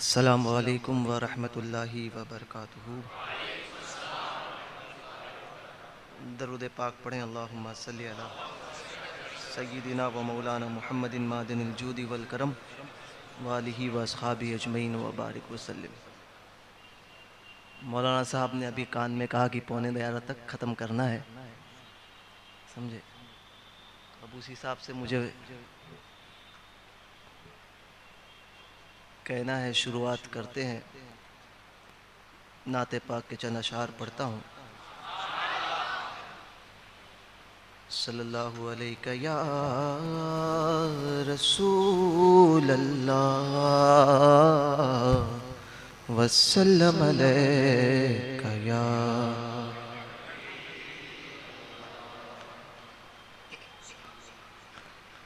السلام علیکم ورحمۃ اللہ وبرکاتہ۔ درود پاک پڑھیں۔ اللہم صلی علی سیدنا و مولانا محمد معدن الجود والکرم وآلہ واصحابہ اجمعین وبارک وسلم۔ مولانا صاحب نے ابھی کان میں کہا کہ 11:15 تک ختم کرنا ہے، سمجھے؟ اب اسی حساب سے مجھے کہنا ہے، شروعات کرتے ہیں۔ نعت پاک کے چند اشعار پڑھتا ہوں۔ صلی اللہ علیہ یا رسول اللہ وسلم علیہ یا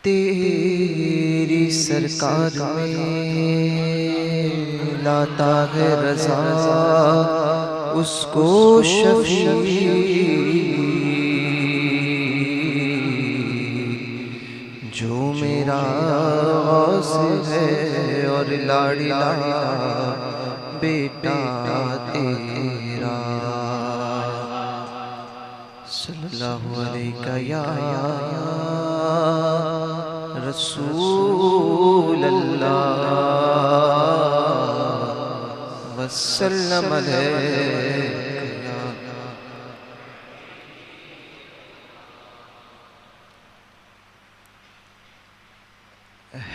تیری سرکار میں لاتا ہے رضا اس کو شفیع جو میرا غوث ہے اور لاڈلا بیٹا تیرا۔ صلی اللہ علیہ یا رسول اللہ وسلم علیہ۔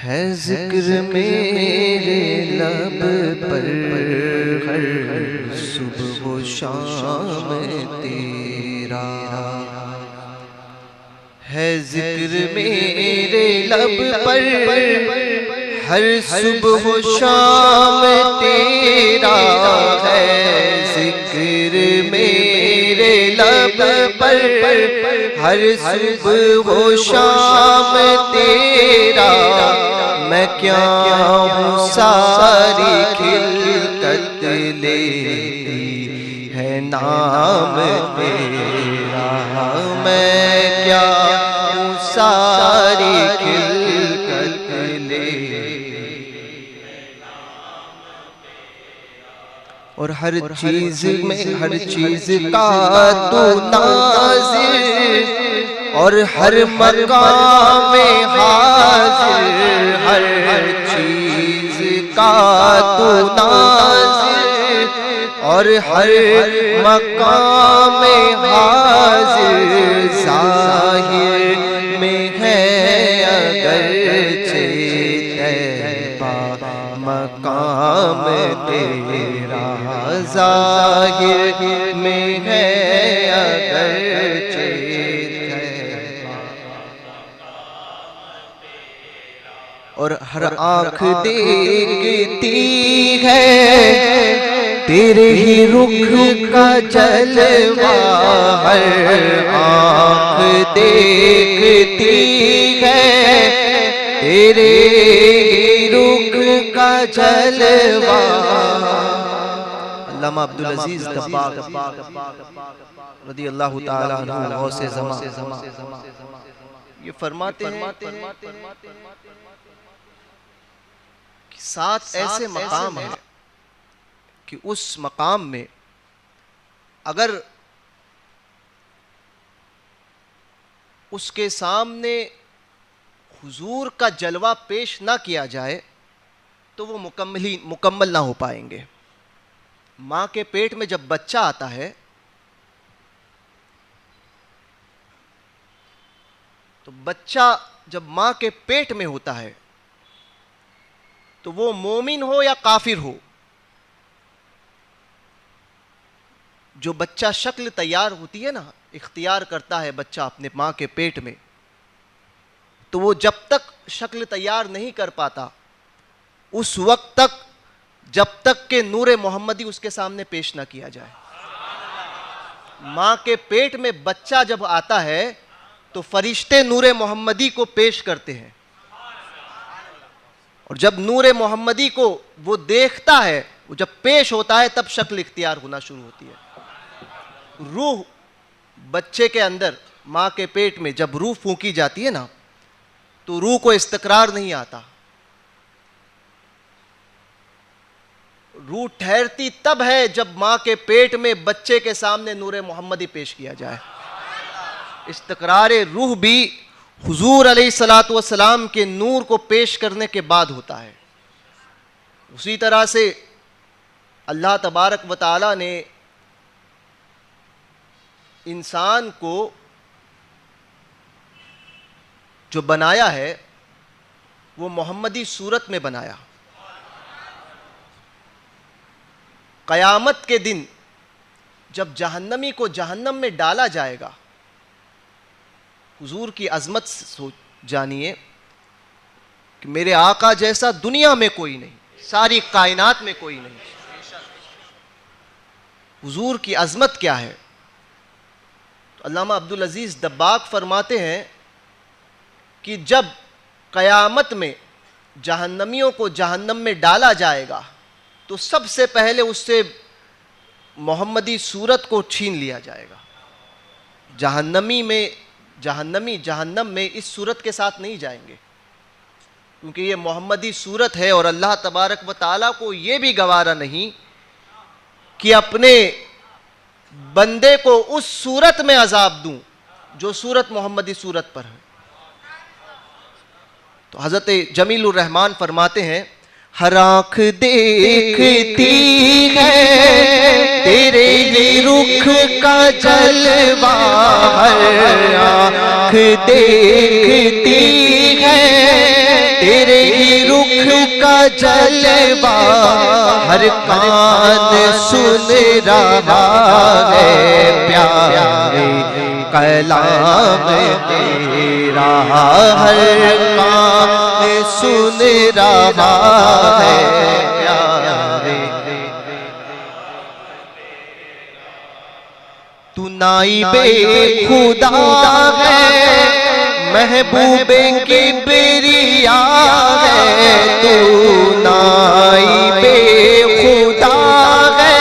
ہے ذکر میرے لب پر ہر صبح و شام تیرا، ہے ذکر میرے لب پر ہر صبح و شام تیرا، ہے ذکر میرے لب پر ہر صبح و شام تیرا۔ میں کیا ہوں ساری خلقت لیتی ہے نام تیرا، میں کیا ہوں ساری خلقت لیتی اور ہر چیز میں ہر چیز کا تو ناظر اور ہر مقام میں حاضر، ہر چیز کا تو ناظر اور ہر مقام میں حاضر، ظاہر میں ہے اگرچہ طیبہ مقام تیرا، ظاہر میں ہے اگرچہ اور ہر آنکھ دیکھتی ہے تیرے ہی رخ کا جلوہ، ہر آنکھ دیکھتی ہے تیرے ہی رخ کا جلوہ۔ علامہ عبدالعزیز دباغ رضی اللہ تعالیٰ عنہ غوث زمان یہ فرماتے ہیں کہ 7 ایسے مقام ہیں کہ اس مقام میں اگر اس کے سامنے حضور کا جلوہ پیش نہ کیا جائے تو وہ مکمل نہ ہو پائیں گے۔ ماں کے پیٹ میں جب بچہ آتا ہے تو بچہ جب ماں کے پیٹ میں ہوتا ہے تو وہ مومن ہو یا کافر ہو، جو بچہ شکل تیار ہوتی ہے نا، اختیار کرتا ہے بچہ اپنے ماں کے پیٹ میں، تو وہ جب تک شکل تیار نہیں کر پاتا اس وقت تک جب تک کہ نور محمدی اس کے سامنے پیش نہ کیا جائے۔ ماں کے پیٹ میں بچہ جب آتا ہے تو فرشتے نور محمدی کو پیش کرتے ہیں، اور جب نور محمدی کو وہ دیکھتا ہے، وہ جب پیش ہوتا ہے تب شکل اختیار ہونا شروع ہوتی ہے۔ روح بچے کے اندر ماں کے پیٹ میں جب روح پھونکی جاتی ہے نا تو روح کو استقرار نہیں آتا، روح ٹھہرتی تب ہے جب ماں کے پیٹ میں بچے کے سامنے نور محمدی پیش کیا جائے. استقرار روح بھی حضور علیہ الصلوۃ والسلام کے نور کو پیش کرنے کے بعد ہوتا ہے. اسی طرح سے اللہ تبارک و تعالی نے انسان کو جو بنایا ہے وہ محمدی صورت میں بنایا. قیامت کے دن جب جہنمی کو جہنم میں ڈالا جائے گا، حضور کی عظمت جانیے کہ میرے آقا جیسا دنیا میں کوئی نہیں، ساری کائنات میں کوئی نہیں. حضور کی عظمت کیا ہے؟ تو علامہ عبدالعزیز دباغ فرماتے ہیں کہ جب قیامت میں جہنمیوں کو جہنم میں ڈالا جائے گا تو سب سے پہلے اس سے محمدی صورت کو چھین لیا جائے گا. جہنمی جہنم میں اس صورت کے ساتھ نہیں جائیں گے کیونکہ یہ محمدی صورت ہے، اور اللہ تبارک و تعالیٰ کو یہ بھی گوارا نہیں کہ اپنے بندے کو اس صورت میں عذاب دوں جو صورت محمدی صورت پر ہے. تو حضرت جمیل الرحمن فرماتے ہیں ہر آنکھ دیکھتی ہے تیرے یہ رخ کا جلوہ، ہر آنکھ دیکھتی ہے تیرے یہ رخ کا جلوہ، ہر کان سن رہا ہے پیارے کلام تیرا، ہر کان سن رہا ہے پیارے. تو نائب خدا ہے محبوب کبریا ہے، تو نائب خدا ہے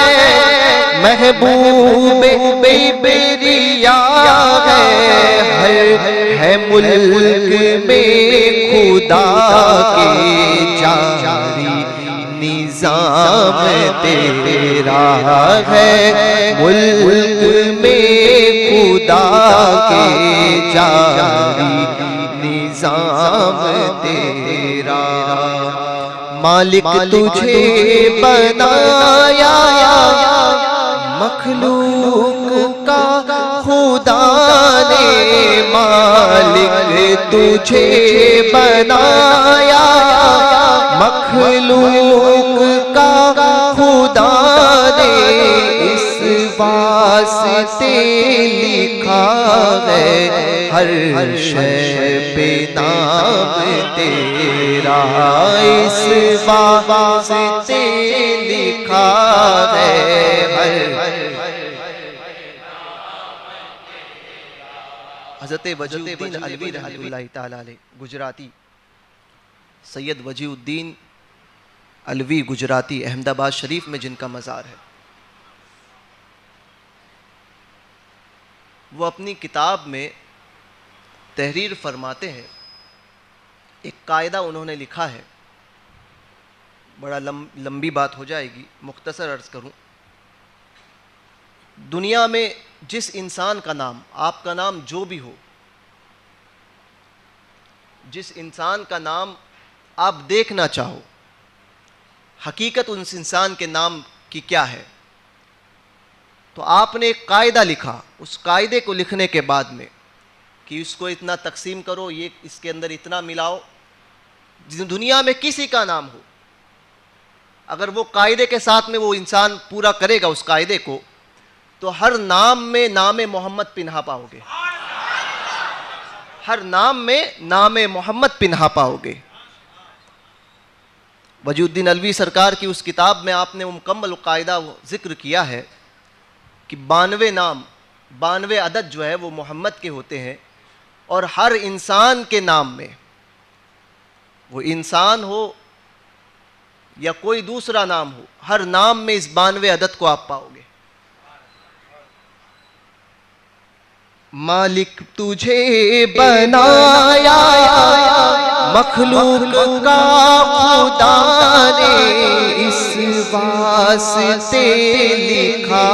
محبوب کبریا ہے ملک میں خدا کے جاری نظام تیرا ہے، ملک میں خدا کے جاری نظام تیرا. مالک تجھے بنایا مخلوق کا خدا نے، مالک تجھے بنایا مخلوق کا خدا نے، اس واسطے لکھا ہے ہر شے پہ نام تیرا، اس واسطے لکھا ہے ہر. حضرت وجیہ الدین علوی رحمۃ اللہ تعالی علیہ گجراتی، سید وجیہ الدین علوی گجراتی، احمد آباد شریف میں جن کا مزار ہے، وہ اپنی کتاب میں تحریر فرماتے ہیں. ایک قاعدہ انہوں نے لکھا ہے، بڑا لمبی بات ہو جائے گی، مختصر عرض کروں. دنیا میں جس انسان کا نام، آپ کا نام جو بھی ہو، جس انسان کا نام آپ دیکھنا چاہو، حقیقت اس انسان کے نام کی کیا ہے، تو آپ نے ایک قاعدہ لکھا. اس قاعدے کو لکھنے کے بعد میں کہ اس کو اتنا تقسیم کرو، یہ اس کے اندر اتنا ملاؤ، دنیا میں کسی کا نام ہو، اگر وہ قاعدے کے ساتھ میں وہ انسان پورا کرے گا اس قاعدے کو، تو ہر نام میں نام محمد پنہا پاؤ گے، ہر نام میں نام محمد پنہا پاؤ گے. وجیہ الدین علوی سرکار کی اس کتاب میں آپ نے وہ مکمل قاعدہ ذکر کیا ہے کہ 92 نام، 92 عدد جو ہے وہ محمد کے ہوتے ہیں، اور ہر انسان کے نام میں، وہ انسان ہو یا کوئی دوسرا نام ہو، ہر نام میں اس 92 عدد کو آپ پاؤ گے. مالک تجھے بنایا مخلوق کا خدا نے، اس واسطے لکھا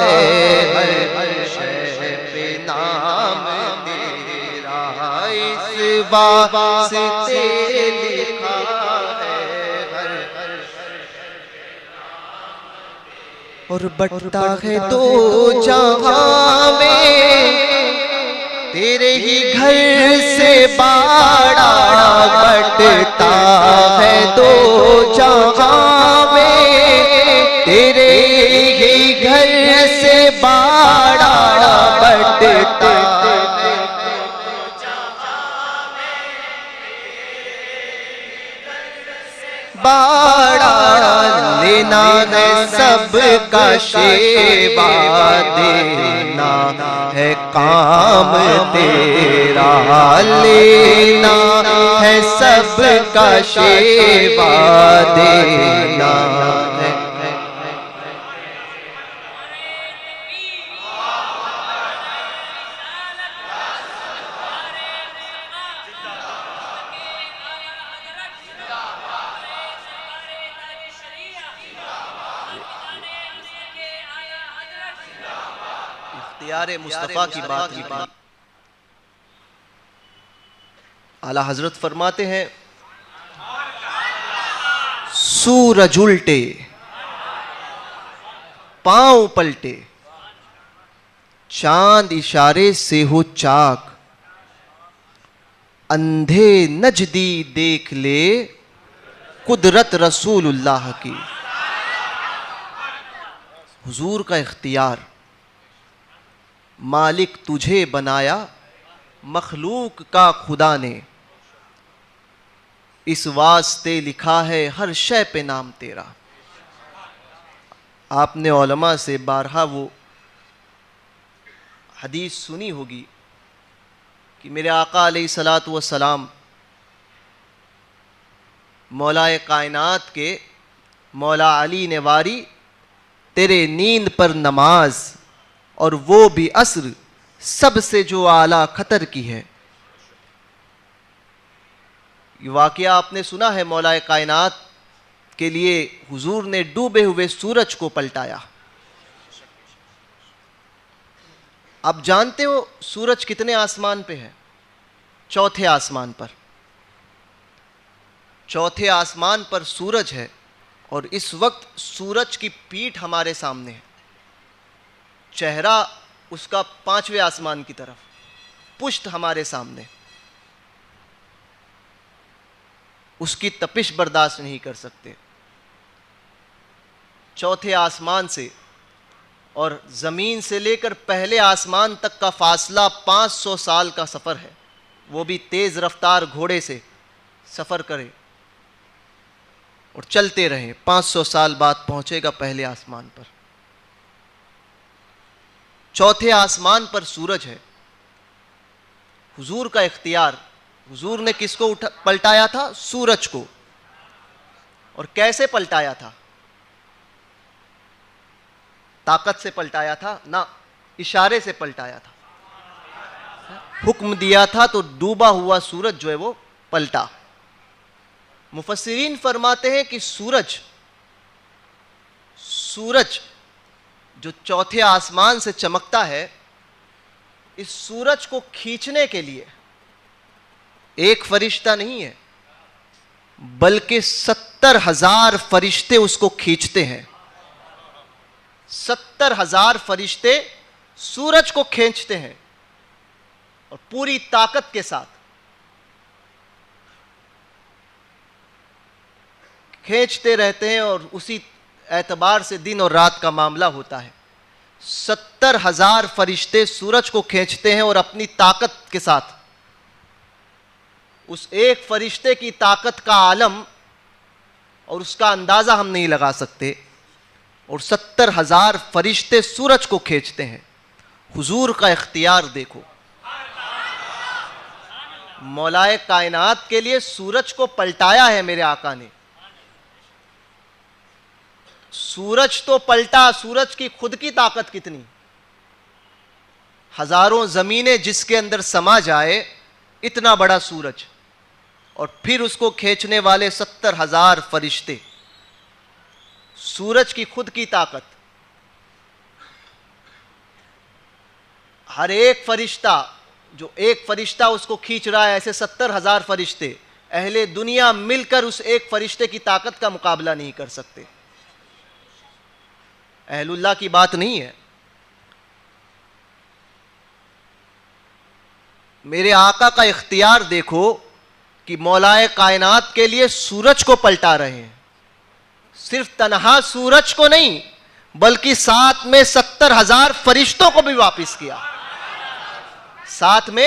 ہے ہر شے پہ نام تیرا، اس واسطے لکھا ہے ہر اور بٹتا ہے دو جہاں میں تیرے ہی گھر سے باڑا، بٹتا ہے دو جہاں میں تیرے ہی گھر سے باڑا، بٹتا ہے باڑا، لینا ہے سب کا شیوا، دینا ہے کام تیرا، لینا ہے سب کا شیوا، دینا ہے اختیار مصطفیٰ کی بات کی۔ اعلیٰ حضرت فرماتے ہیں سورج الٹے پاؤں پلٹے، چاند اشارے سے ہو چاک، اندھے نجدی دیکھ لے قدرت رسول اللہ کی۔ حضور کا اختیار، مالک تجھے بنایا مخلوق کا خدا نے، اس واسطے لکھا ہے ہر شے پہ نام تیرا۔ آپ نے علماء سے بارہا وہ حدیث سنی ہوگی کہ میرے آقا علیہ الصلوۃ والسلام مولا کائنات کے مولا علی نے واری تیرے نیند پر نماز، اور وہ بھی عصر سب سے جو اعلیٰ خطر کی ہے۔ یہ واقعہ آپ نے سنا ہے، مولا کائنات کے لیے حضور نے ڈوبے ہوئے سورج کو پلٹایا۔ اب جانتے ہو سورج کتنے آسمان پہ ہے؟ چوتھے آسمان پر۔ چوتھے آسمان پر سورج ہے، اور اس وقت سورج کی پیٹھ ہمارے سامنے ہے، چہرہ اس کا پانچویں آسمان کی طرف، پشت ہمارے سامنے، اس کی تپش برداشت نہیں کر سکتے۔ چوتھے آسمان سے اور زمین سے لے کر پہلے آسمان تک کا فاصلہ 500 سال کا سفر ہے، وہ بھی تیز رفتار گھوڑے سے سفر کرے اور چلتے رہے، 500 سال بعد پہنچے گا پہلے آسمان پر۔ چوتھے آسمان پر سورج ہے، حضور کا اختیار۔ حضور نے کس کو پلٹایا تھا؟ سورج کو۔ اور کیسے پلٹایا تھا؟ طاقت سے پلٹایا تھا؟ نہ، اشارے سے پلٹایا تھا۔ حکم دیا تھا تو ڈوبا ہوا سورج جو ہے وہ پلٹا۔ مفسرین فرماتے ہیں کہ سورج جو چوتھے آسمان سے چمکتا ہے، اس سورج کو کھینچنے کے لیے ایک فرشتہ نہیں ہے، بلکہ 70,000 فرشتے اس کو کھینچتے ہیں۔ 70,000 فرشتے سورج کو کھینچتے ہیں، اور پوری طاقت کے ساتھ کھینچتے رہتے ہیں، اور اسی اعتبار سے دن اور رات کا معاملہ ہوتا ہے۔ 70,000 فرشتے سورج کو کھینچتے ہیں، اور اپنی طاقت کے ساتھ، اس ایک فرشتے کی طاقت کا عالم اور اس کا اندازہ ہم نہیں لگا سکتے، اور 70,000 فرشتے سورج کو کھینچتے ہیں۔ حضور کا اختیار دیکھو، مولائے کائنات کے لیے سورج کو پلٹایا ہے میرے آقا نے۔ سورج تو پلٹا، سورج کی خود کی طاقت کتنی، ہزاروں زمینیں جس کے اندر سما جائے، اتنا بڑا سورج، اور پھر اس کو کھینچنے والے 70,000 فرشتے۔ سورج کی خود کی طاقت. ہر ایک فرشتہ، جو ایک فرشتہ اس کو کھینچ رہا ہے، ایسے 70,000 فرشتے اہل دنیا مل کر اس ایک فرشتے کی طاقت کا مقابلہ نہیں کر سکتے. اہل اللہ کی بات نہیں ہے. میرے آقا کا اختیار دیکھو کہ مولائے کائنات کے لیے سورج کو پلٹا رہے ہیں. صرف تنہا سورج کو نہیں بلکہ ساتھ میں 70,000 فرشتوں کو بھی واپس کیا. ساتھ میں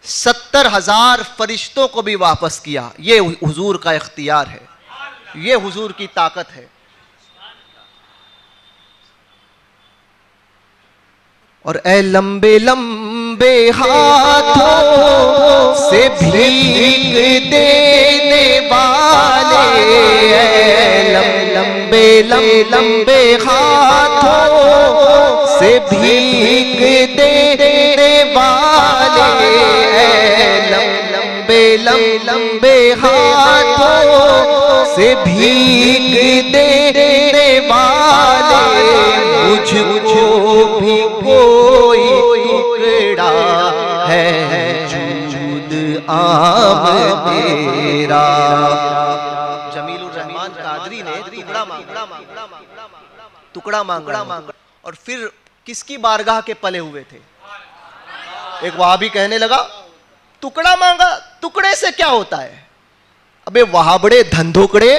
70,000 فرشتوں کو بھی واپس کیا. یہ حضور کا اختیار ہے، یہ حضور کی طاقت ہے. اور اے لمبے لمبے ہاتھوں سے بھیگ دینے والے، اے لمبے لمبے ہاتھوں سے بھیگ دینے والے، اے لمبے ہاتھوں سے بھیگ دینے والے، مجھ کو بھی کوئی ٹکڑا ہے جود عام تیرا. جمیل الرحمن قادری نے ٹکڑا مانگا. اور پھر کس کی بارگاہ کے پلے ہوئے تھے؟ ایک وہابی کہنے لگا ٹکڑا مانگا، ٹکڑے سے کیا ہوتا ہے؟ ابے وہابڑے دھندوکڑے،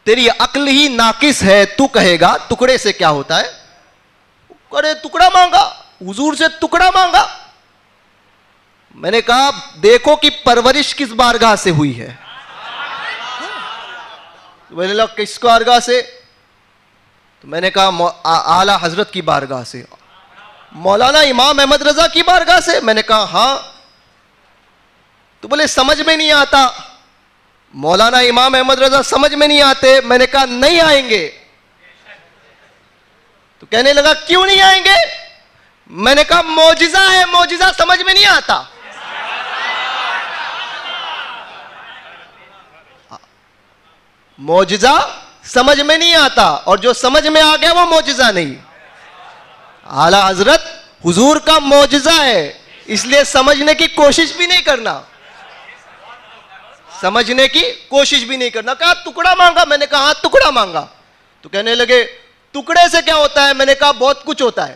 تیری عقل ہی ناقص ہے، تو کہے گا ٹکڑے سے کیا ہوتا ہے؟ ارے ٹکڑا مانگا، حضور سے ٹکڑا مانگا. میں نے کہا دیکھو کہ پرورش کس بارگاہ سے ہوئی ہے. میں نے کہا کس بارگاہ سے؟ تو میں نے کہا اعلیٰ حضرت کی بارگاہ سے. مولانا امام احمد رضا کی بارگاہ سے؟ میں نے کہا ہاں. تو بولے سمجھ میں نہیں آتا. مولانا امام احمد رضا سمجھ میں نہیں آتے. میں نے کہا نہیں آئیں گے. تو کہنے لگا کیوں نہیں آئیں گے؟ میں نے کہا معجزہ ہے، معجزہ سمجھ میں نہیں آتا. معجزہ سمجھ میں نہیں آتا، اور جو سمجھ میں آ گیا وہ معجزہ نہیں. اعلیٰ حضرت حضور کا معجزہ ہے، اس لیے سمجھنے کی کوشش بھی نہیں کرنا، سمجھنے کی کوشش بھی نہیں کرنا. کہا ٹکڑا مانگا. میں نے کہا ہاں ٹکڑا مانگا. تو کہنے لگے ٹکڑے سے کیا ہوتا ہے؟ میں نے کہا بہت کچھ ہوتا ہے.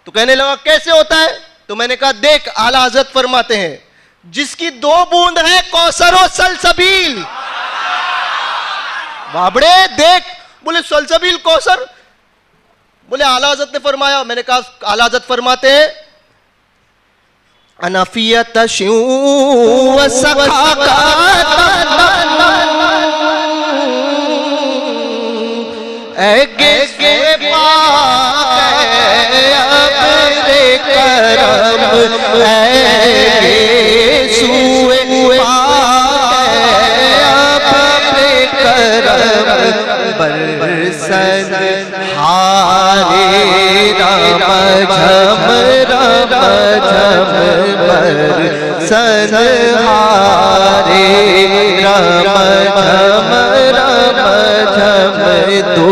تو کہنے لگا کیسے ہوتا ہے؟ تو میں نے کہا دیکھ اعلیٰ حضرت فرماتے ہیں جس کی 2 بوند ہے کوثر و سلسبیل. بابڑے دیکھ. بولے سلسبیل کوثر؟ بولے اعلیٰ حضرت نے فرمایا. میں نے کہا اعلیٰ حضرت فرماتے ہیں انفیت شیوں و سخاکت اے گے پاک ابر کرم اے سوئے پاک ابر کرم برسن ہارے رم جھم برسن ہارے رم جھم دو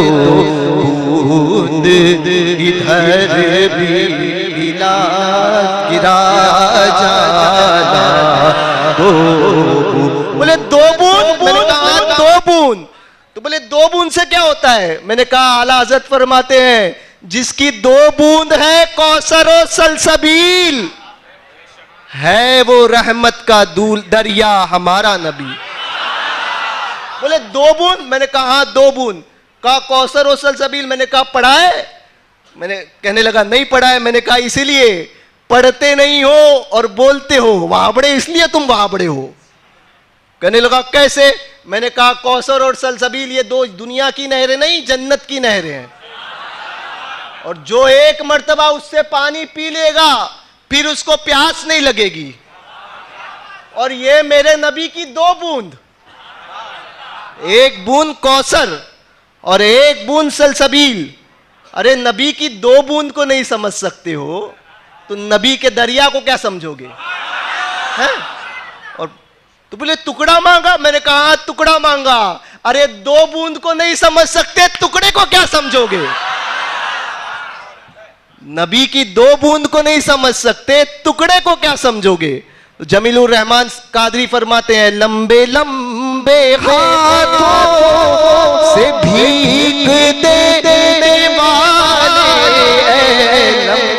بوند ادھر بھی لا گرا جانا. بولے 2 بوند. میں نے کہا 2 بوند. تو بولے 2 بوند سے کیا ہوتا ہے؟ میں نے کہا اعلیٰ حضرت فرماتے ہیں جس کی 2 بوند ہے کوثر و سلسبیل ہے وہ رحمت کا دریا ہمارا نبی. بولے 2 بوند. میں نے کہا ہاں 2 بوند. کہا کوثر و سلسبیل. میں نے کہا پڑھا ہے؟ میں نے کہنے لگا نہیں پڑھا ہے. میں نے کہا اسی لیے پڑھتے نہیں ہو اور بولتے ہو وہابڑے، اس لیے تم وہابڑے ہو. کہنے لگا کیسے؟ میں نے کہا کوثر اور سلسبیل یہ 2 دنیا کی نہریں نہیں، جنت کی نہریں ہیں. اور جو ایک مرتبہ اس سے پانی پی لے گا پھر اس کو پیاس نہیں لگے گی. اور یہ میرے نبی کی 2 بوند، 1 بوند کوثر اور 1 بوند سلسبیل. ارے نبی کی 2 بوند کو نہیں سمجھ سکتے ہو تو نبی کے دریا کو کیا سمجھو گے؟ اور تو بولے ٹکڑا مانگا. میں نے کہا ہاں ٹکڑا مانگا. ارے 2 بوند کو نہیں سمجھ سکتے, ٹکڑے کو کیا سمجھو گے؟ نبی کی 2 بوند کو نہیں سمجھ سکتے, ٹکڑے کو کیا سمجھو گے؟ جمیل الرحمان قادری فرماتے ہیں لمبے لمبے ہاتھوں سے بھیک دینے والے,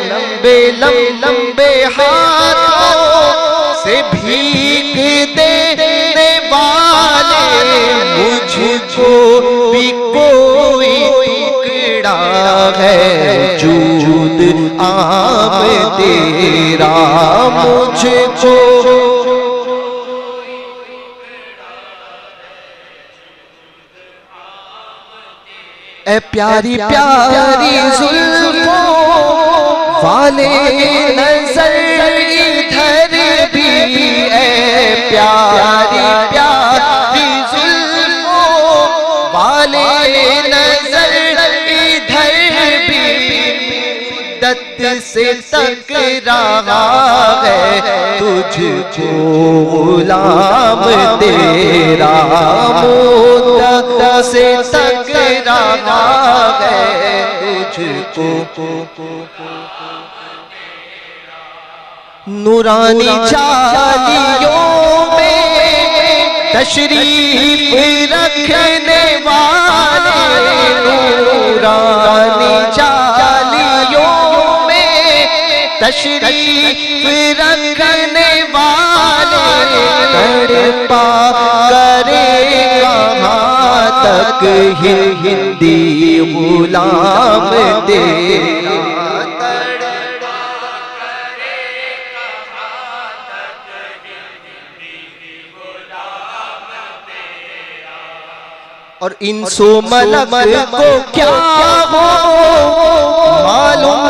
لمبے لمبے ہاتھوں سے بھیک دینے والے, مجھ کو بھی کوئی ٹکڑا ہے جود عام تیرا, مجھ کو اے پیاری پیاری زلفوں والے نظر ادھر بھی, اے پیاری پیاری زلفوں والے نظر ادھر بھی, مدت سے تک رہا ہے تجھ کو غلام تیرا, مدت سے تک رہا ہے تجھ کو نورانی جالیوں میں تشریف رکھنے والے, نورانی جالیوں میں تشریف رکھنے والے, تڑپا کرے کہاں تک ہندی غلام تیرا, اور انس و ملک کو کیا ہو معلوم,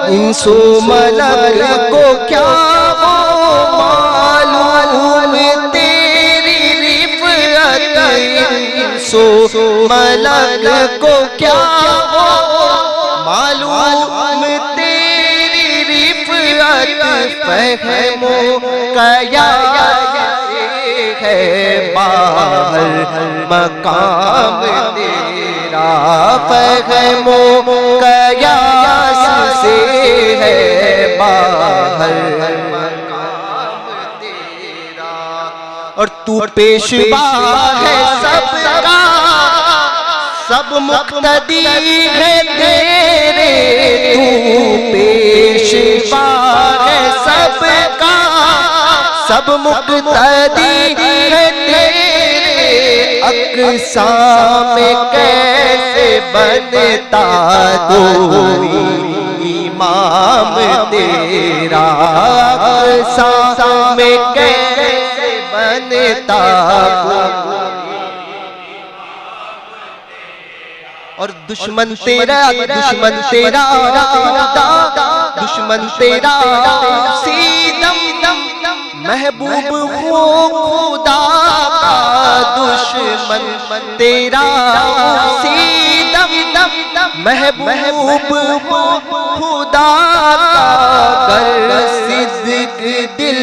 انس و ملک کو کیا ہو معلوم تیری رفعت, انس و ملک کو کیا ہو معلوم تیری رفعت, فہمو کیا ہے باہر مقام تیرا, فہمو قیاس سے ہے باہر مقام تیرا, اور تو پیشوا ہے سب کا, سب مقتدی ہے تیرے, تو پیشوا ہے سب کا, سب مقتدی ہے تیرے, اقسام میں کیسے بنتا کوئی امام تیرا, اقسام میں کیسے بنتا کوئی, اور دشمن تیرا دشمن تیرا دشمن تیرا سیدم محبوب ہو خدا کا, دشمن تیرا سیدم محبوب ہو خدا کا, کر صدق دل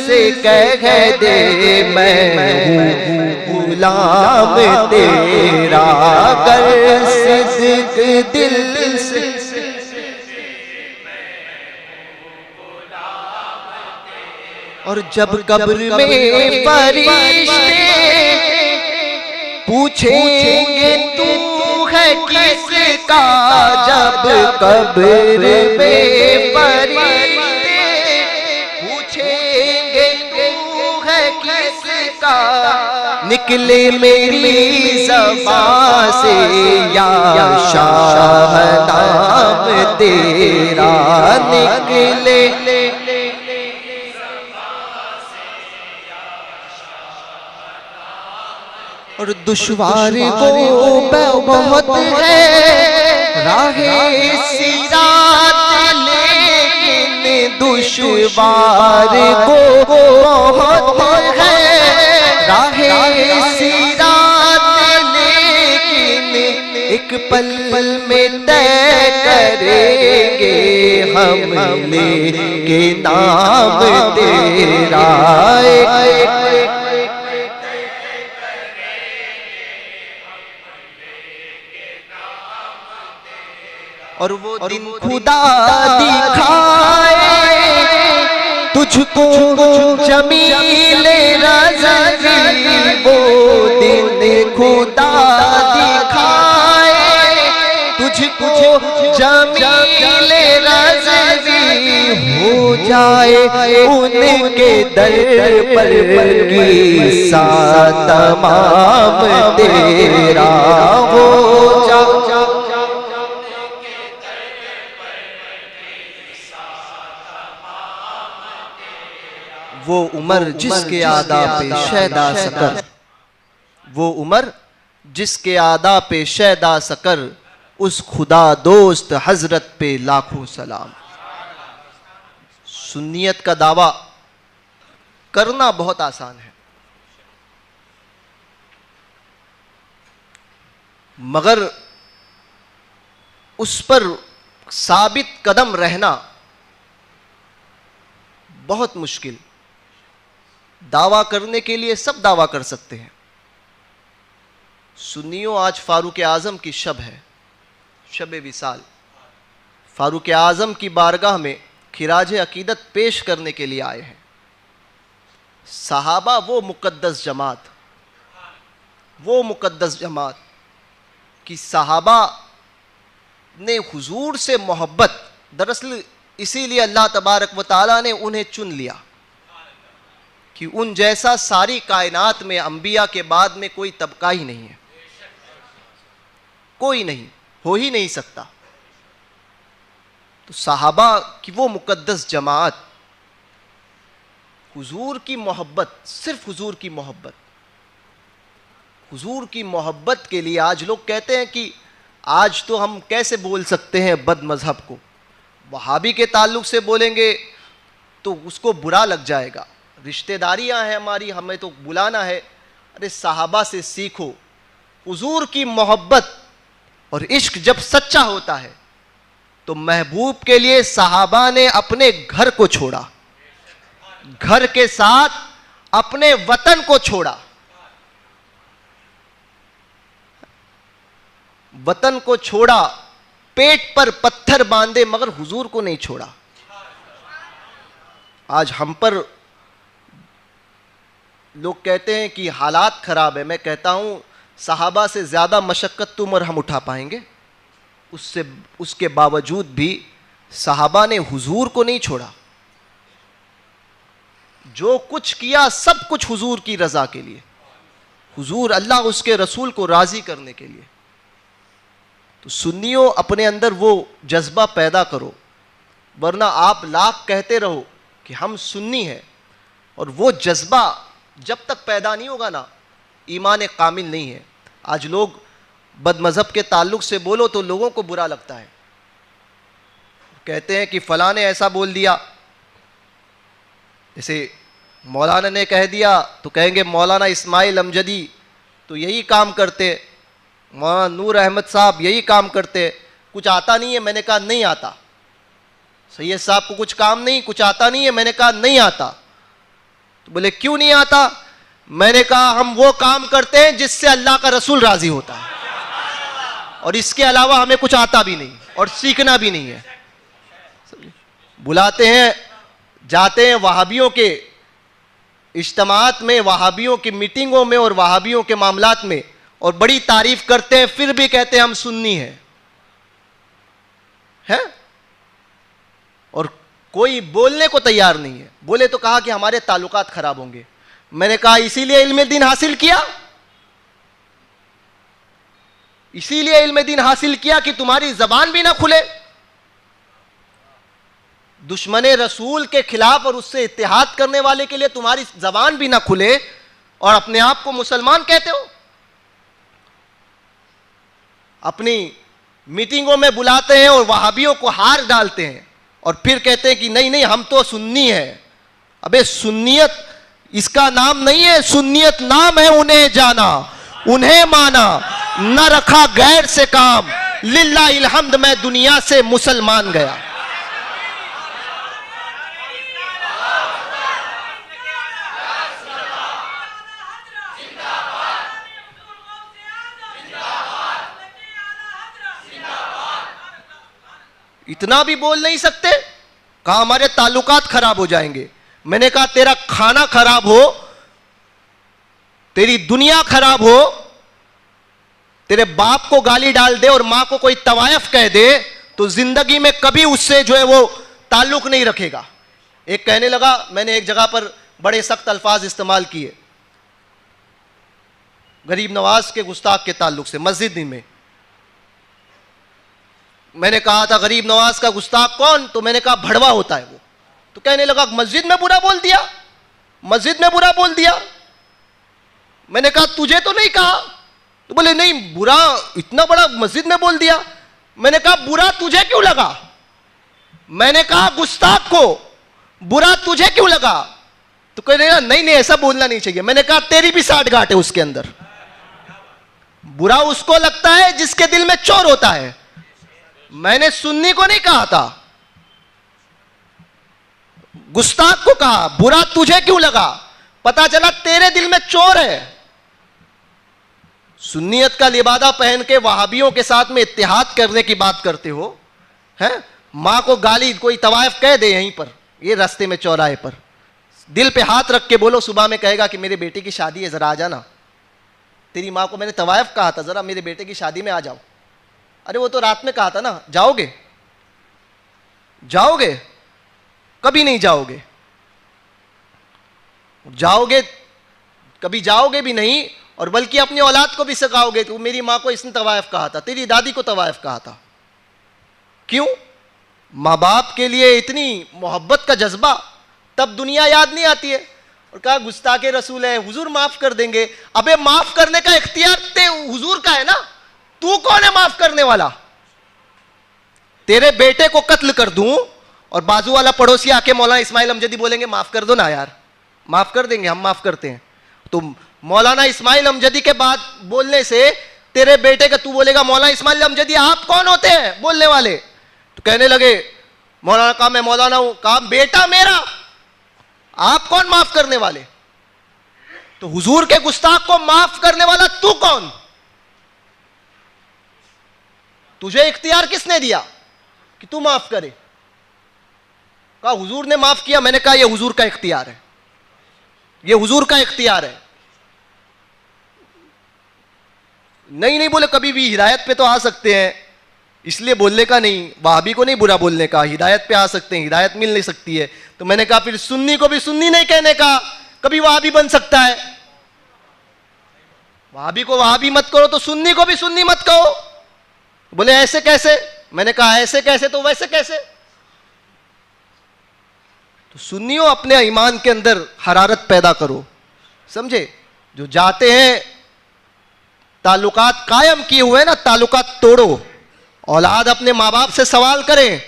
سے کہہ دے میں ہوں غلام تیرا, کر صدق دل سے, اور جب قبر میں فرشتے پوچھیں گے تو ہے کس کا, جب قبر میں فرشتے پوچھیں گے تو ہے کس کا, نکلے میری زبان سے یا شاہ نام تیرا, نکلے اور دشوار وہ بہت ہے راہ سیرات, لیکن دشوار کو بہت ہے راہ سیرات, لیکن ایک پل میں طے کریں گے ہم لے کے نام تیرا, اور وہ دن خدا دکھائے تجھ کو جمیل رضوی، وہ دن خدا دکھائے تجھ کو جمیل رضوی، ہو جائے ان کے در پر قصہ تمام تیرا، ہو جائے وہ عمر جس کے آداب پہ شیدا سکر، وہ عمر جس کے آداب پہ شیدا سکر، اس خدا دوست حضرت پہ لاکھوں سلام۔ سنیت کا دعویٰ کرنا بہت آسان ہے، مگر اس پر ثابت قدم رہنا بہت مشکل۔ دعویٰ کرنے کے لیے سب دعویٰ کر سکتے ہیں۔ سنیوں، آج فاروق اعظم کی شب ہے، شب وصال۔ فاروق اعظم کی بارگاہ میں خراج عقیدت پیش کرنے کے لیے آئے ہیں۔ صحابہ وہ مقدس جماعت کہ صحابہ نے حضور سے محبت، دراصل اسی لیے اللہ تبارک و تعالیٰ نے انہیں چن لیا کہ ان جیسا ساری کائنات میں انبیاء کے بعد میں کوئی طبقہ ہی نہیں ہے، کوئی نہیں، ہو ہی نہیں سکتا۔ تو صحابہ کی وہ مقدس جماعت، حضور کی محبت، صرف حضور کی محبت، حضور کی محبت کے لیے آج لوگ کہتے ہیں کہ آج تو ہم کیسے بول سکتے ہیں بد مذہب کو، وہابی کے تعلق سے بولیں گے تو اس کو برا لگ جائے گا، رشتہ داریاں ہیں ہماری، ہمیں تو بلانا ہے۔ ارے صحابہ سے سیکھو، حضور کی محبت اور عشق جب سچا ہوتا ہے تو محبوب کے لیے صحابہ نے اپنے گھر کو چھوڑا، گھر کے ساتھ اپنے وطن کو چھوڑا، وطن کو چھوڑا، پیٹ پر پتھر باندھے، مگر حضور کو نہیں چھوڑا۔ آج ہم پر لوگ کہتے ہیں کہ حالات خراب ہے، میں کہتا ہوں صحابہ سے زیادہ مشقت تم اور ہم اٹھا پائیں گے، اس کے باوجود بھی صحابہ نے حضور کو نہیں چھوڑا۔ جو کچھ کیا سب کچھ حضور کی رضا کے لیے، حضور اللہ اس کے رسول کو راضی کرنے کے لیے۔ تو سنیوں، اپنے اندر وہ جذبہ پیدا کرو، ورنہ آپ لاکھ کہتے رہو کہ ہم سنی ہیں، اور وہ جذبہ جب تک پیدا نہیں ہوگا نا، ایمان کامل نہیں ہے۔ آج لوگ بد مذہب کے تعلق سے بولو تو لوگوں کو برا لگتا ہے، کہتے ہیں کہ فلاں نے ایسا بول دیا، جیسے مولانا نے کہہ دیا تو کہیں گے مولانا اسماعیل امجدی تو یہی کام کرتے، مولانا نور احمد صاحب یہی کام کرتے، کچھ آتا نہیں ہے؟ میں نے کہا نہیں آتا۔ سید صاحب کو کچھ کام نہیں، کچھ آتا نہیں ہے؟ میں نے کہا نہیں آتا۔ تو بولے کیوں نہیں آتا؟ میں نے کہا ہم وہ کام کرتے ہیں جس سے اللہ کا رسول راضی ہوتا ہے، اور اس کے علاوہ ہمیں کچھ آتا بھی نہیں اور سیکھنا بھی نہیں ہے۔ بلاتے ہیں، جاتے ہیں وہابیوں کے اجتماعات میں، وہابیوں کی میٹنگوں میں اور وہابیوں کے معاملات میں، اور بڑی تعریف کرتے ہیں، پھر بھی کہتے ہیں ہم سنی ہیں، اور کوئی بولنے کو تیار نہیں ہے۔ بولے تو کہا کہ ہمارے تعلقات خراب ہوں گے۔ میں نے کہا اسی لیے علم دین حاصل کیا، اسی لیے علم دین حاصل کیا کہ تمہاری زبان بھی نہ کھلے، دشمن رسول کے خلاف اور اس سے اتحاد کرنے والے کے لیے تمہاری زبان بھی نہ کھلے، اور اپنے آپ کو مسلمان کہتے ہو۔ اپنی میٹنگوں میں بلاتے ہیں اور وہابیوں کو ہار ڈالتے ہیں، اور پھر کہتے ہیں کہ نہیں نہیں ہم تو سنی ہے۔ ابے سنیت اس کا نام نہیں ہے، سنیت نام ہے انہیں جانا، انہیں مانا، نہ رکھا غیر سے کام، للہ الحمد میں دنیا سے مسلمان گیا۔ اتنا بھی بول نہیں سکتے؟ کہا ہمارے تعلقات خراب ہو جائیں گے. میں نے کہا تیرا کھانا خراب ہو, تیری دنیا خراب ہو, تیرے باپ کو گالی ڈال دے اور ماں کو کوئی طوائف کہہ دے, تو زندگی میں کبھی اس سے جو ہے وہ تعلق نہیں رکھے گا. ایک کہنے لگا, میں نے ایک جگہ پر بڑے سخت الفاظ استعمال کیے غریب نواز کے گستاخ کے تعلق سے مسجد میں. میں نے کہا تھا غریب نواز کا گستاخ کون؟ تو میں نے کہا بھڑوا ہوتا ہے وہ. تو کہنے لگا مسجد میں برا بول دیا, مسجد میں برا بول دیا. میں نے کہا تجھے تو نہیں کہا. تو بولے نہیں, برا اتنا بڑا مسجد میں بول دیا. میں نے کہا برا تجھے کیوں لگا؟ میں نے کہا گستاخ کو برا تجھے کیوں لگا؟ تو کہنے لگا نہیں نہیں ایسا بولنا نہیں چاہیے. میں نے کہا تیری بھی ساٹھ گاٹھ ہے اس کے اندر. برا اس کو لگتا ہے جس کے دل میں چور ہوتا ہے. میں نے سنی کو نہیں کہا تھا, گستاخ کو کہا برا تجھے کیوں لگا؟ پتا چلا تیرے دل میں چور ہے. سنیت کا لبادہ پہن کے وہابیوں کے ساتھ میں اتحاد کرنے کی بات کرتے ہو, ہیں؟ ماں کو گالی کوئی طوائف کہہ دے یہیں پر, یہ راستے میں چوراہے پر, دل پہ ہاتھ رکھ کے بولو, صبح میں کہے گا کہ میرے بیٹے کی شادی ہے ذرا آ جانا. تیری ماں کو میں نے طوائف کہا تھا ذرا میرے بیٹے کی شادی میں آ جاؤ. ارے وہ تو رات میں کہا تھا نا. جاؤ گے؟ جاؤ گے؟ کبھی نہیں جاؤ گے. جاؤ گے کبھی جاؤ گے بھی نہیں, اور بلکہ اپنی اولاد کو بھی سکھاؤ گے تو میری ماں کو اس نے طوائف کہا تھا, تیری دادی کو طوائف کہا تھا. کیوں؟ ماں باپ کے لیے اتنی محبت کا جذبہ, تب دنیا یاد نہیں آتی ہے. اور کہا گستاخ رسول ہے, حضور معاف کر دیں گے. ابے معاف کرنے کا اختیار حضور کا ہے نا, تو کون ہے معاف کرنے والا؟ تیرے بیٹے کو قتل کر دوں اور بازو والا پڑوسی آ کے مولانا اسماعیل امجدی بولیں گے معاف کر دو نا یار, معاف کر دیں گے, ہم معاف کرتے ہیں. تو مولانا اسماعیل امجدی کے بعد بولنے سے تیرے بیٹے کا تو بولے گا مولانا اسماعیل امجدی آپ کون ہوتے ہیں بولنے والے؟ تو کہنے لگے مولانا, کہا میں مولانا ہوں. کہا بیٹا میرا, آپ کون معاف کرنے والے؟ تو حضور کے گستاخ کو معاف کرنے والا تو کون؟ تجھے اختیار کس نے دیا کہ تو معاف کرے؟ کہا حضور نے معاف کیا. میں نے کہا یہ حضور کا اختیار ہے, یہ حضور کا اختیار ہے. نہیں بولے کبھی بھی ہدایت پہ تو آ سکتے ہیں, اس لیے بولنے کا نہیں, وہابی کو نہیں برا بولنے کا, ہدایت پہ آ سکتے ہیں, ہدایت مل نہیں سکتی ہے. تو میں نے کہا پھر سنی کو بھی سنی نہیں کہنے کا, کبھی وہابی بن سکتا ہے. وہابی کو وہابی مت کرو تو سنی کو بھی سنی مت کہو. بولے ایسے کیسے؟ میں نے کہا ایسے کیسے تو ویسے کیسے. تو سنیوں اپنے ایمان کے اندر حرارت پیدا کرو, سمجھے؟ جو جاتے ہیں تعلقات قائم کیے ہوئے نا, تعلقات توڑو. اولاد اپنے ماں باپ سے سوال کریں,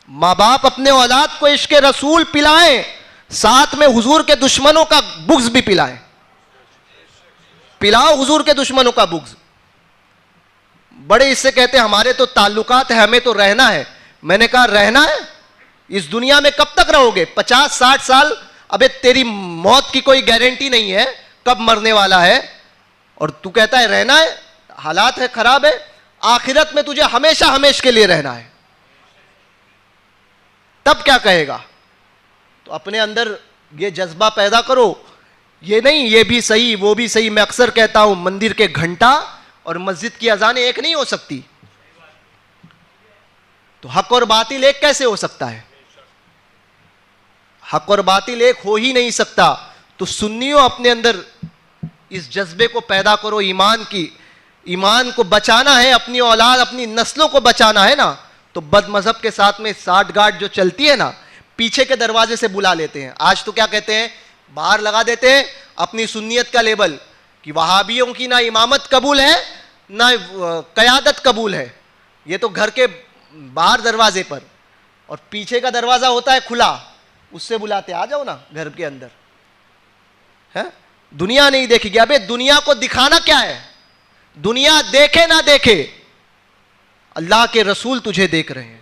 ماں باپ اپنے اولاد کو عشق رسول پلائیں, ساتھ میں حضور کے دشمنوں کا بغض بھی پلائیں. پلاؤ حضور کے دشمنوں کا بغض. بڑے اس سے کہتے ہیں ہمارے تو تعلقات ہیں, ہمیں تو رہنا ہے. میں نے کہا رہنا ہے؟ اس دنیا میں کب تک رہو گے؟ 50-60 سال. ابے تیری موت کی کوئی گارنٹی نہیں ہے کب مرنے والا ہے, اور تو کہتا ہے رہنا ہے. حالات ہے خراب ہے, آخرت میں تجھے ہمیشہ ہمیشہ کے لیے رہنا ہے, تب کیا کہے گا؟ تو اپنے اندر یہ جذبہ پیدا کرو. یہ نہیں یہ بھی صحیح وہ بھی صحیح. میں اکثر کہتا ہوں مندر کے گھنٹا اور مسجد کی اذانیں ایک نہیں ہو سکتی. تو حق اور باطل ایک کیسے ہو سکتا ہے؟ حق اور باطل ایک ہو ہی نہیں سکتا. تو سنیوں اپنے اندر اس جذبے کو پیدا کرو, ایمان کو بچانا ہے, اپنی اولاد اپنی نسلوں کو بچانا ہے نا. تو بد مذہب کے ساتھ میں ساٹھ گاٹھ جو چلتی ہے نا, پیچھے کے دروازے سے بلا لیتے ہیں. آج تو کیا کہتے ہیں, باہر لگا دیتے ہیں اپنی سنیت کا لیبل کہ وہابیوں کی نہ امامت قبول ہے نہ قیادت قبول ہے. یہ تو گھر کے باہر دروازے پر, اور پیچھے کا دروازہ ہوتا ہے کھلا, اس سے بلاتے آ جاؤ نا گھر کے اندر. دنیا نہیں دیکھے گی. ابے دنیا کو دکھانا کیا ہے؟ دنیا دیکھے نہ دیکھے, اللہ کے رسول تجھے دیکھ رہے ہیں.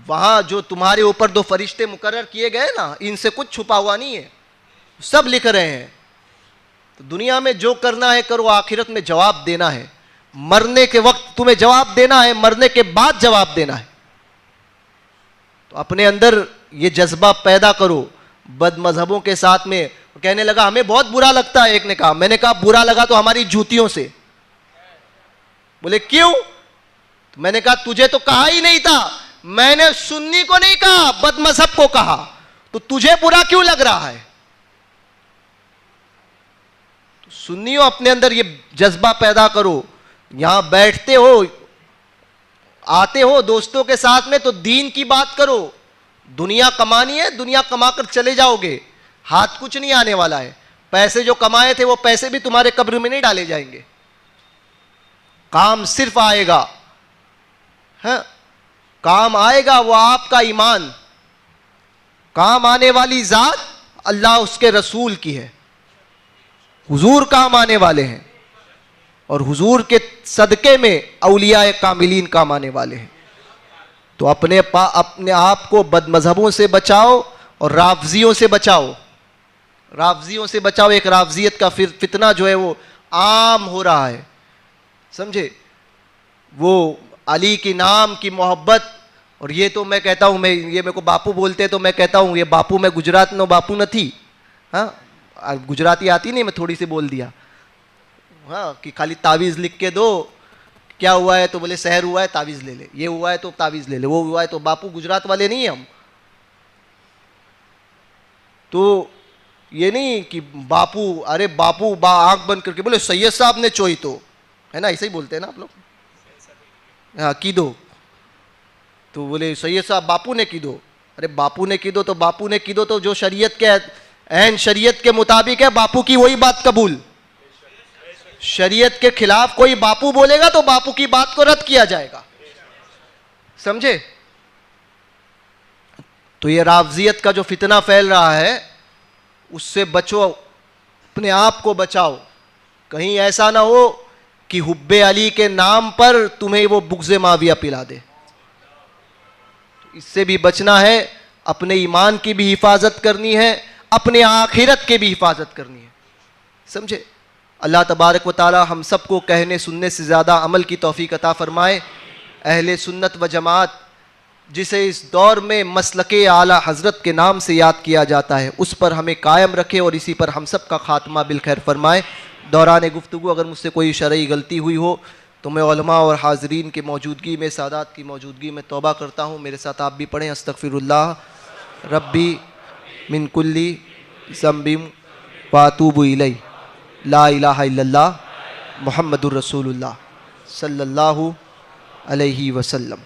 وہاں جو تمہارے اوپر 2 فرشتے مقرر کیے گئے نا, ان سے کچھ چھپا ہوا نہیں ہے, سب لکھ رہے ہیں. تو دنیا میں جو کرنا ہے کرو، آخرت میں جواب دینا ہے. مرنے کے وقت تمہیں جواب دینا ہے، مرنے کے بعد جواب دینا ہے. تو اپنے اندر یہ جذبہ پیدا کرو. بد مذہبوں کے ساتھ میں کہنے لگا ہمیں بہت برا لگتا ہے. ایک نے کہا، میں نے کہا برا لگا تو ہماری جوتیوں سے. بولے کیوں؟ تو میں نے کہا تجھے تو کہا ہی نہیں تھا، میں نے سنی کو نہیں کہا، بد مذہب کو کہا، تو تجھے برا کیوں لگ رہا ہے؟ تو سنیوں اپنے اندر یہ جذبہ پیدا کرو. یہاں بیٹھتے ہو، آتے ہو دوستوں کے ساتھ میں تو دین کی بات کرو. دنیا کمانی ہے، دنیا کما کر چلے جاؤ گے، ہاتھ کچھ نہیں آنے والا ہے. پیسے جو کمائے تھے وہ پیسے بھی تمہارے قبر میں نہیں ڈالے جائیں گے. کام صرف آئے گا، ہاں کام آئے گا وہ آپ کا ایمان. کام آنے والی ذات اللہ اس کے رسول کی ہے. حضور کام آنے والے ہیں، اور حضور کے صدقے میں اولیاء کاملین کام آنے والے ہیں. تو اپنے آپ کو بد مذہبوں سے بچاؤ اور رافضیوں سے بچاؤ. رافضیوں سے بچاؤ. ایک رافضیت کا فتنہ جو ہے وہ عام ہو رہا ہے، سمجھے؟ وہ علی کی نام کی محبت. اور یہ تو میں کہتا ہوں، یہ میرے کو باپو بولتے تو میں کہتا ہوں یہ باپو میں گجرات نو باپو نہ تھی. ہاں گجراتی آتی نہیں، میں تھوڑی سی بول دیا. ہاں کہ خالی تعویذ لکھ کے دو، کیا ہوا ہے تو بولے سحر ہوا ہے تعویذ لے لے، یہ ہوا ہے تو تعویذ لے لے، وہ ہوا ہے تو. باپو گجرات والے نہیں ہیں ہم. تو یہ نہیں کہ باپو، ارے باپو آنکھ بند کر کے بولے سید صاحب نے چوئی تو ہے نا، ایسے ہی بولتے ہیں نا آپ لوگ. ہاں کی دو تو بولے سید صاحب باپو نے کی دو. ارے باپو نے کی دو تو باپو نے کی دو تو جو شریعت کے عین شریعت کے مطابق ہے باپو کی وہی بات قبول. شریعت کے خلاف کوئی باپو بولے گا تو باپو کی بات کو رد کیا جائے گا، سمجھے؟ تو یہ رافضیت کا جو فتنہ پھیل رہا ہے اس سے بچو، اپنے آپ کو بچاؤ. کہیں ایسا نہ ہو کہ حب علی کے نام پر تمہیں وہ بغض معاویہ پلا دے. اس سے بھی بچنا ہے. اپنے ایمان کی بھی حفاظت کرنی ہے، اپنے آخرت کی بھی حفاظت کرنی ہے، سمجھے؟ اللہ تبارک و تعالی ہم سب کو کہنے سننے سے زیادہ عمل کی توفیق عطا فرمائے. اہل سنت و جماعت جسے اس دور میں مسلک اعلی حضرت کے نام سے یاد کیا جاتا ہے اس پر ہمیں قائم رکھے اور اسی پر ہم سب کا خاتمہ بالخیر فرمائے. دوران گفتگو اگر مجھ سے کوئی شرعی غلطی ہوئی ہو تو میں علماء اور حاضرین کی موجودگی میں، سادات کی موجودگی میں توبہ کرتا ہوں. میرے ساتھ آپ بھی پڑھیں استغفر اللہ ربی من کلی ذنب واتوب الیہ. لا الہ الا اللہ محمد الرسول اللہ صلی اللہ علیہ وسلم.